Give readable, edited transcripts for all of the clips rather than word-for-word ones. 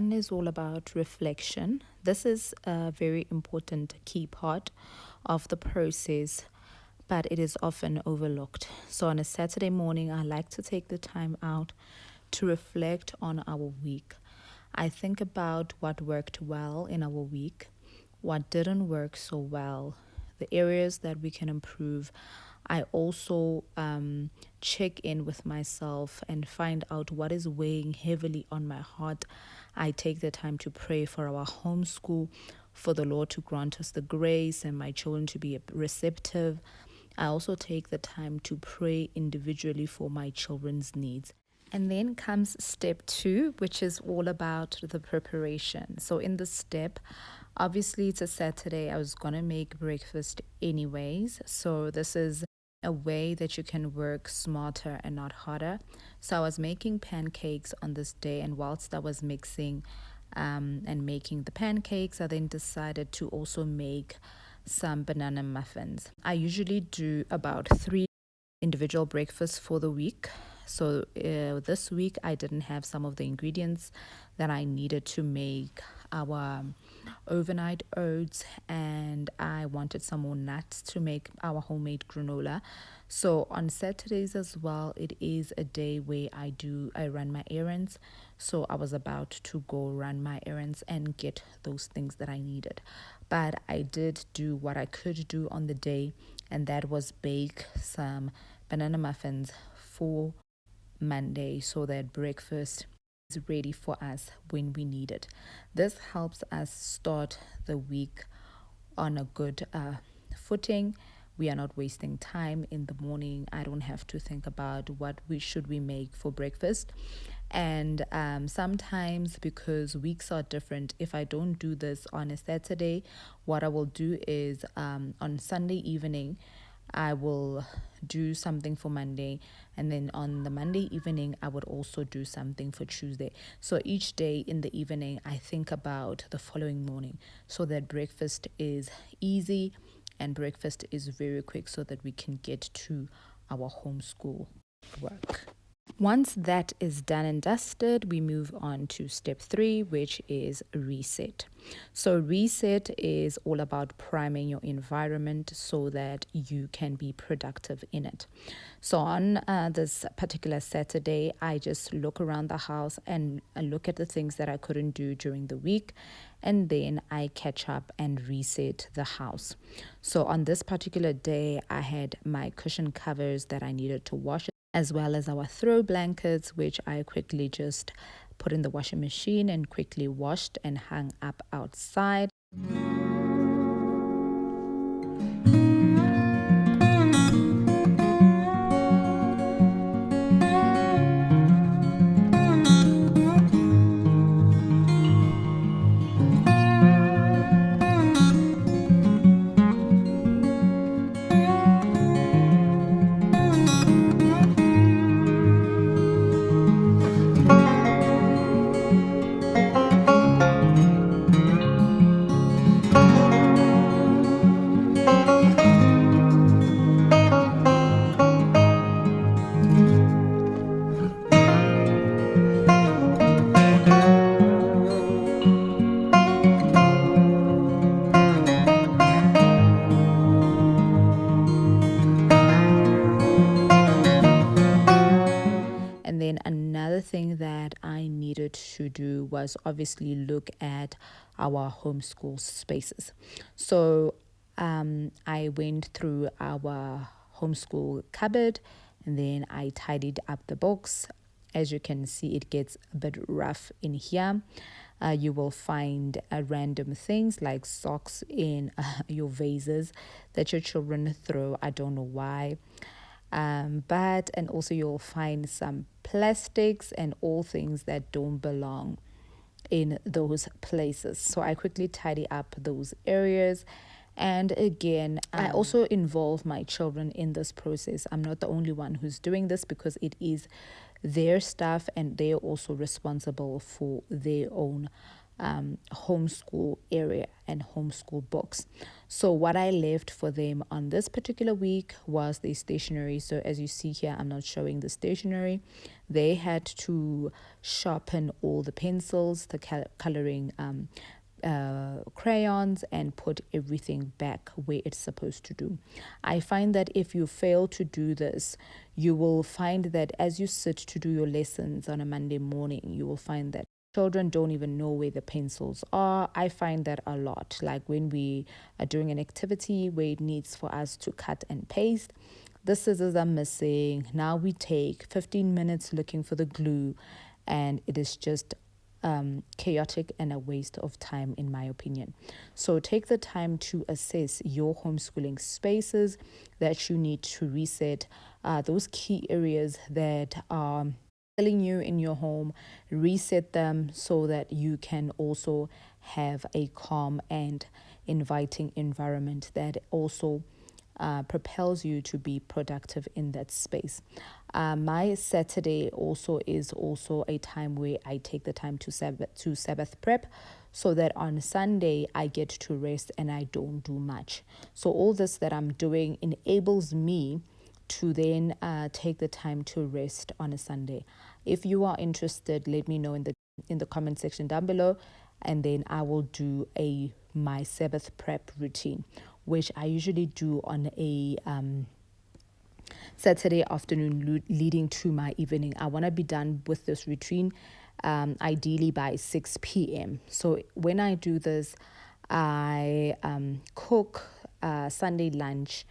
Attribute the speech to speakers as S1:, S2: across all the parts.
S1: one is all about reflection. This is a very important key part of the process, but it is often overlooked. So on a Saturday morning, I like to take the time out to reflect on our week. I think about what worked well in our week, what didn't work so well, the areas that we can improve. I also check in with myself and find out what is weighing heavily on my heart. I take the time to pray for our homeschool, for the Lord to grant us the grace and my children to be receptive. I also take the time to pray individually for my children's needs. And then comes step 2, which is all about the preparation. So in this step, obviously it's a Saturday. I was going to make breakfast anyways. So this is a way that you can work smarter and not harder. So I was making pancakes on this day, and whilst I was mixing and making the pancakes, I then decided to also make some banana muffins. I usually do about 3 individual breakfasts for the week. So this week I didn't have some of the ingredients that I needed to make our overnight oats, and I wanted some more nuts to make our homemade granola. So on Saturdays as well, it is a day where I run my errands. So I was about to go run my errands and get those things that I needed. But I did do what I could do on the day, and that was bake some banana muffins for Monday so that breakfast is ready for us when we need it. This helps us start the week on a good footing. We are not wasting time in the morning. I don't have to think about what we make for breakfast. And sometimes, because weeks are different, if I don't do this on a Saturday, what I will do is on Sunday evening, I will do something for Monday, and then on the Monday evening I would also do something for Tuesday. So each day in the evening I think about the following morning, so that breakfast is easy and breakfast is very quick, so that we can get to our homeschool work. Once that is done and dusted, we move on to step 3, which is reset. So reset is all about priming your environment so that you can be productive in it. So on this particular Saturday, I just look around the house and look at the things that I couldn't do during the week, and then I catch up and reset the house. So on this particular day, I had my cushion covers that I needed to wash, as well as our throw blankets, which I quickly just put in the washing machine and quickly washed and hung up outside. And then another thing that I needed to do was obviously look at our homeschool spaces. So I went through our homeschool cupboard, and then I tidied up the books. As you can see, it gets a bit rough in here. You will find random things like socks in your vases that your children throw. I don't know why. And also you'll find some plastics and all things that don't belong in those places. So I quickly tidy up those areas. And again, I also involve my children in this process. I'm not the only one who's doing this, because it is their stuff and they're also responsible for their own homeschool area and homeschool books. So what I left for them on this particular week was the stationery. So as you see here, I'm not showing the stationery. They had to sharpen all the pencils, the coloring crayons, and put everything back where it's supposed to do. I find that if you fail to do this, you will find that as you sit to do your lessons on a Monday morning, you will find that children don't even know where the pencils are. I find that a lot. Like when we are doing an activity where it needs for us to cut and paste, the scissors are missing. Now we take 15 minutes looking for the glue, and it is just chaotic and a waste of time, in my opinion. So take the time to assess your homeschooling spaces that you need to reset, those key areas that are killing you in your home, reset them so that you can also have a calm and inviting environment that also propels you to be productive in that space. My Saturday also is also a time where I take the time to Sabbath prep, so that on Sunday I get to rest and I don't do much. So all this that I'm doing enables me to then take the time to rest on a Sunday. If you are interested, let me know in the comment section down below, and then I will do my Sabbath prep routine, which I usually do on a Saturday afternoon leading to my evening. I want to be done with this routine ideally by 6 p.m. So when I do this, I cook Sunday lunch.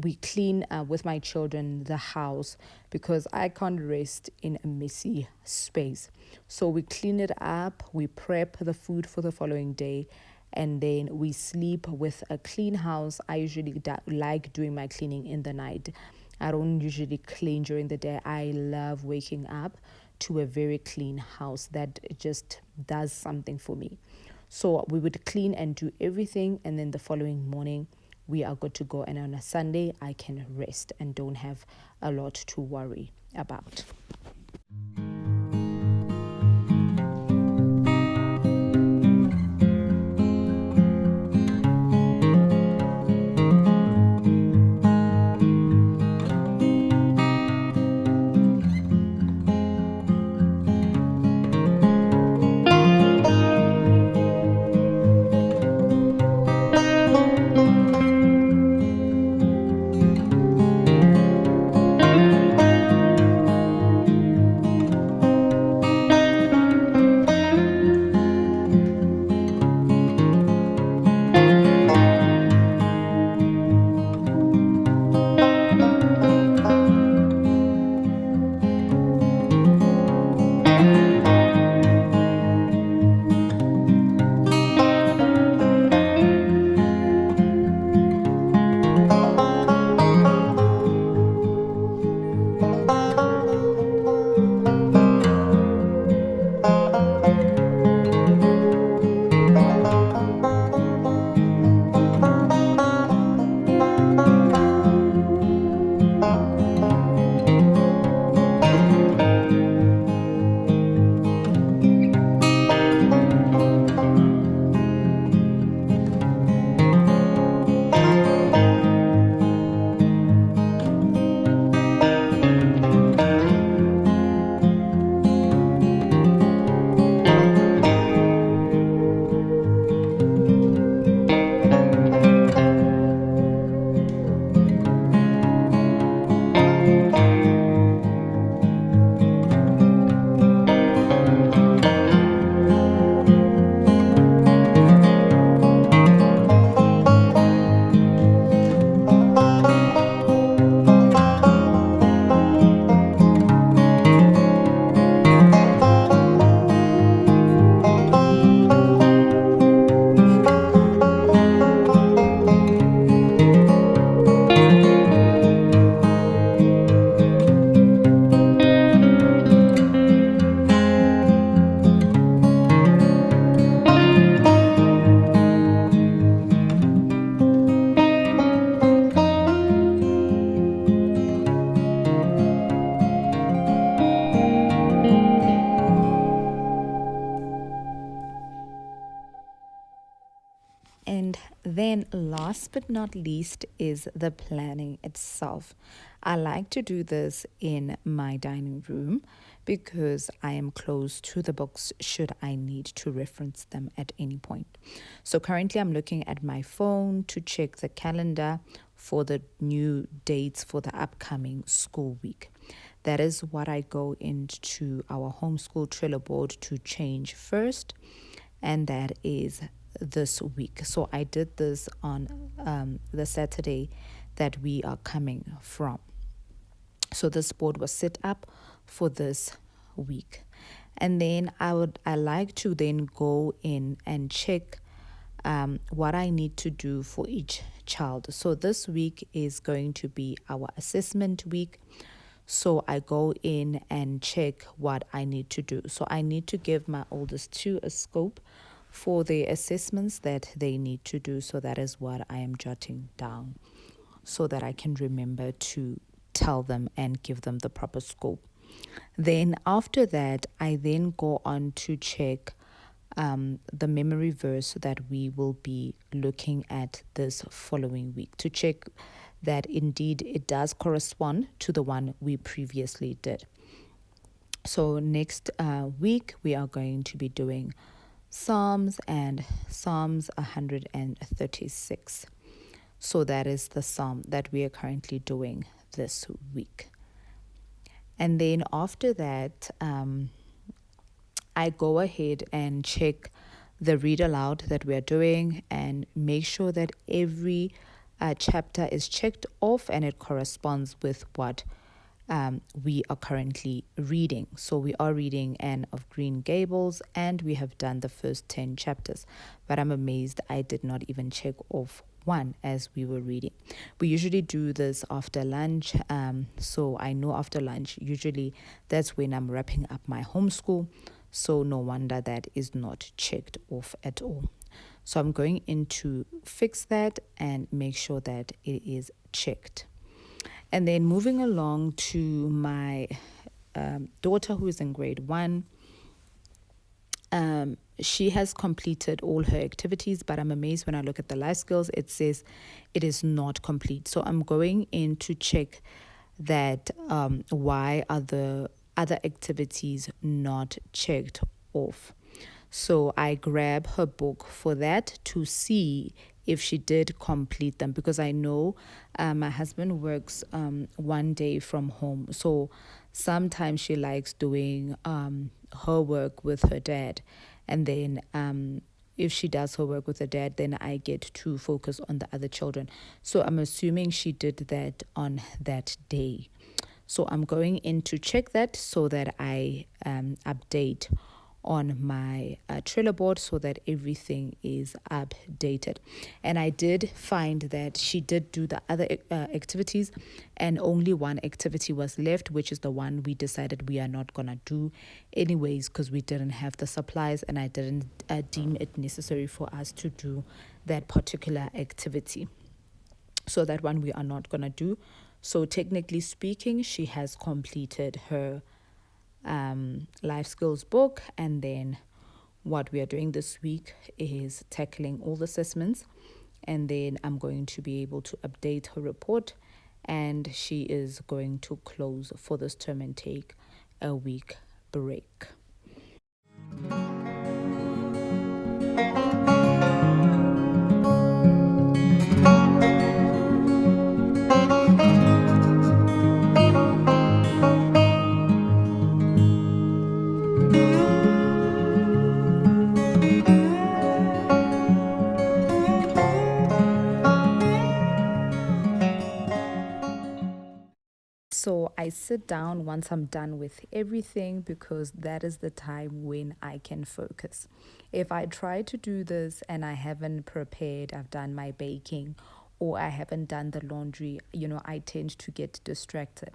S1: We clean with my children the house because I can't rest in a messy space. So we clean it up, we prep the food for the following day, and then we sleep with a clean house. I usually like doing my cleaning in the night. I don't usually clean during the day. I love waking up to a very clean house. That just does something for me. So we would clean and do everything, and then the following morning we are good to go. And on a Sunday, I can rest and don't have a lot to worry about. And then, last but not least, is the planning itself. I like to do this in my dining room because I am close to the books should I need to reference them at any point. So, currently, I'm looking at my phone to check the calendar for the new dates for the upcoming school week. That is what I go into our homeschool Trello board to change first, and that is this week. So I did this on the Saturday that we are coming from. So this board was set up for this week. And then I like to then go in and check what I need to do for each child. So this week is going to be our assessment week. So I go in and check what I need to do. So I need to give my oldest two a scope for the assessments that they need to do. So that is what I am jotting down so that I can remember to tell them and give them the proper scope. Then after that, I then go on to check the memory verse that we will be looking at this following week to check that indeed it does correspond to the one we previously did. So next week we are going to be doing Psalms and Psalms 136. So that is the psalm that we are currently doing this week. And then after that, I go ahead and check the read aloud that we are doing and make sure that every chapter is checked off and it corresponds with what we are currently reading. So we are reading Anne of Green Gables and we have done the first 10 chapters. But I'm amazed I did not even check off one as we were reading. We usually do this after lunch. So I know after lunch, usually that's when I'm wrapping up my homeschool. So no wonder that is not checked off at all. So I'm going in to fix that and make sure that it is checked. And then moving along to my daughter who is in grade 1. She has completed all her activities, but I'm amazed when I look at the life skills, it says it is not complete. So I'm going in to check that why are the other activities not checked off. So I grab her book for that to see if she did complete them, because I know my husband works one day from home. So sometimes she likes doing her work with her dad. And then if she does her work with her dad, then I get to focus on the other children. So I'm assuming she did that on that day. So I'm going in to check that so that I update on my Trello board so that everything is updated. And I did find that she did do the other activities and only one activity was left, which is the one we decided we are not going to do anyways because we didn't have the supplies and I didn't deem it necessary for us to do that particular activity. So that one we are not going to do. So technically speaking, she has completed her life skills book, and then what we are doing this week is tackling all the assessments, and then I'm going to be able to update her report, and she is going to close for this term and take a week break. So I sit down once I'm done with everything because that is the time when I can focus. If I try to do this and I haven't prepared, I've done my baking or I haven't done the laundry, I tend to get distracted.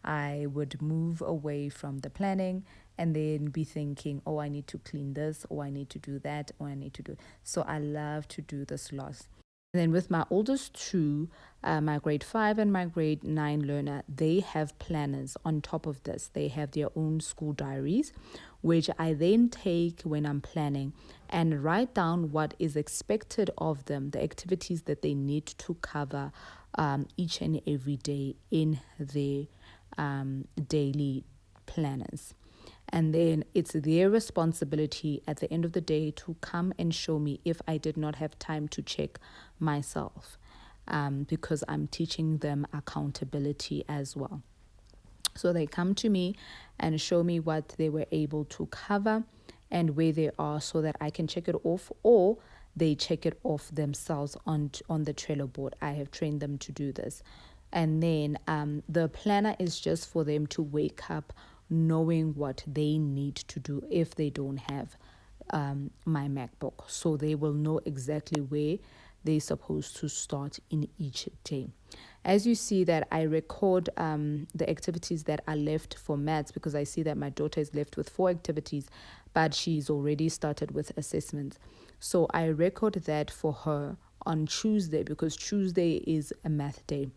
S1: I would move away from the planning and then be thinking, oh, I need to clean this, or I need to do that, or I need to do. So I love to do this last. And then with my oldest two, my grade 5 and my grade 9 learner, they have planners on top of this. They have their own school diaries, which I then take when I'm planning and write down what is expected of them, the activities that they need to cover each and every day in their daily planners. And then it's their responsibility at the end of the day to come and show me if I did not have time to check myself, because I'm teaching them accountability as well. So they come to me and show me what they were able to cover and where they are so that I can check it off, or they check it off themselves on the Trello board. I have trained them to do this. And then the planner is just for them to wake up knowing what they need to do if they don't have my MacBook. So they will know exactly where they're supposed to start in each day. As you see that I record the activities that are left for maths, because I see that my daughter is left with 4 activities, but she's already started with assessments. So I record that for her on Tuesday, because Tuesday is a math day.